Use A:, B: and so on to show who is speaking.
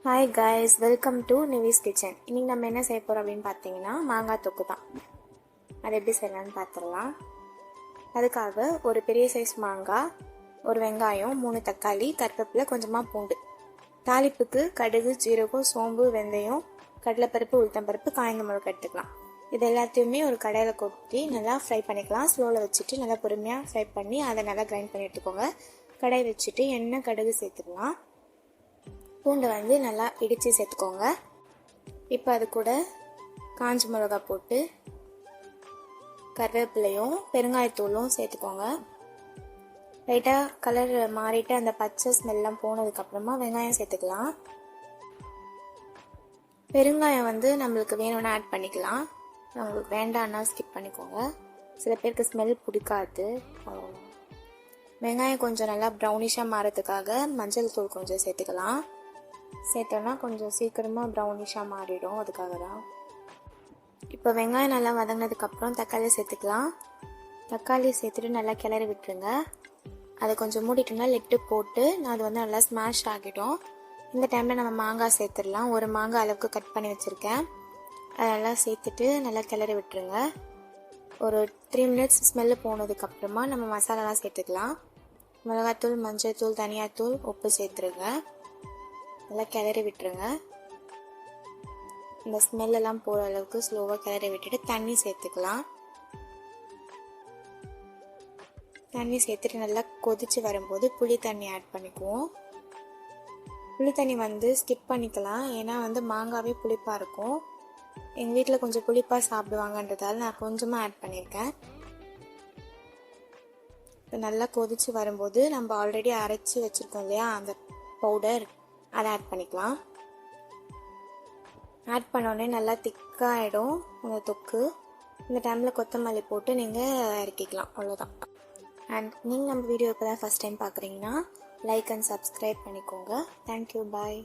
A: Hi guys, welcome to நிவிஸ் kitchen. இன்றைக்கி நம்ம என்ன செய்ய போகிறோம் அப்படின்னு பார்த்தீங்கன்னா மாங்காய் தொக்கு தான். அது எப்படி செய்யலான்னு பார்த்துடலாம். அதுக்காக ஒரு பெரிய சைஸ் மாங்காய், ஒரு வெங்காயம், 3 தக்காளி, கருவேப்பிலை, கொஞ்சமாக பூண்டு. தாளிப்புக்கு கடுகு, ஜீரகம், சோம்பு, வெந்தயம், கடலைப்பருப்பு, உளுத்தம்பருப்பு, காய்ந்த மிளகாய் எடுத்துக்கலாம். இது எல்லாத்தையுமே ஒரு கடாயில் கொட்டி நல்லா ஃப்ரை பண்ணிக்கலாம். ஸ்லோவில் வச்சுட்டு நல்லா பொறுமையாக ஃப்ரை பண்ணி அதை நல்லா கிரைண்ட் பண்ணி எடுத்துக்கோங்க. கடாய் வச்சுட்டு எண்ணெய், கடுகு சேர்த்துக்கலாம். பூண்டை நல்லா இடித்து சேர்த்துக்கோங்க. இப்போ அது கூட காஞ்ச மிளகாய் போட்டு கருவேப்பிலையும் பெருங்காயத்தூளும் சேர்த்துக்கோங்க. லைட்டாக கலர் மாறிட்டு அந்த பச்சை ஸ்மெல்லாம் போனதுக்கப்புறமா வெங்காயம் சேர்த்துக்கலாம். பெருங்காயம் நம்மளுக்கு வேணும்னா ஆட் பண்ணிக்கலாம். உங்களுக்கு வேண்டான்னா ஸ்கிப் பண்ணிக்கோங்க. சில பேருக்கு ஸ்மெல் பிடிக்காது. வெங்காயம் கொஞ்சம் நல்லா ப்ரௌனிஷாக மாறதுக்காக மஞ்சள் தூள் கொஞ்சம் சேர்த்துக்கலாம். சேர்த்தோன்னா கொஞ்சம் சீக்கிரமாக ப்ரௌனிஷாக மாறிடும், அதுக்காக தான். இப்போ வெங்காயம் நல்லா வதங்கினதுக்கப்புறம் தக்காளி சேர்த்துக்கலாம். தக்காளி சேர்த்துட்டு நல்லா கிளறி விட்டுருங்க. அதை கொஞ்சம் மூடிட்டோம்னா லெட்டு போட்டு அது நல்லா ஸ்மாஷ் ஆகிடும். இந்த டைமில் நம்ம மாங்காய் சேர்த்துடலாம். ஒரு மாங்காய் அளவுக்கு கட் பண்ணி வச்சுருக்கேன். அதெல்லாம் சேர்த்துட்டு நல்லா கிளறி விட்டுருங்க. ஒரு 3 மினிட்ஸ் ஸ்மெல்லு போனதுக்கப்புறமா நம்ம மசாலாலாம் சேர்த்துக்கலாம். மிளகாத்தூள், மஞ்சள் தூள், தனியாத்தூள், உப்பு சேர்த்துருங்க. நல்லா கிளறி விட்டுருங்க. இந்த ஸ்மெல்லாம் போகிற அளவுக்கு ஸ்லோவாக கிளறி விட்டுட்டு தண்ணி சேர்த்துக்கலாம். தண்ணி சேர்த்துட்டு நல்லா கொதிச்சு வரும்போது புளி தண்ணி ஆட் பண்ணிக்குவோம். புளி தண்ணி ஸ்கிப் பண்ணிக்கலாம். ஏன்னா மாங்காவே புளிப்பாக இருக்கும். எங்கள் வீட்டில் கொஞ்சம் புளிப்பாக சாப்பிடுவாங்கன்றதால நான் கொஞ்சமாக ஆட் பண்ணியிருக்கேன். இப்போ நல்லா கொதிச்சு வரும்போது நம்ம ஆல்ரெடி அரைச்சி வச்சுருக்கோம் இல்லையா, அந்த பவுடர் அதை ஆட் பண்ணிக்கலாம். ஆட் பண்ணோடனே நல்லா திக்காகிடும் அந்த தொக்கு. இந்த டைமில் கொத்தமல்லி போட்டு நீங்கள் இறக்கிக்கலாம். அவ்வளோதான். அண்ட் நீங்கள் நம்ம வீடியோ இப்போ தான் ஃபஸ்ட் டைம் பார்க்குறீங்கன்னா லைக் அண்ட் சப்ஸ்கிரைப் பண்ணிக்கோங்க. தேங்க்யூ, பாய்.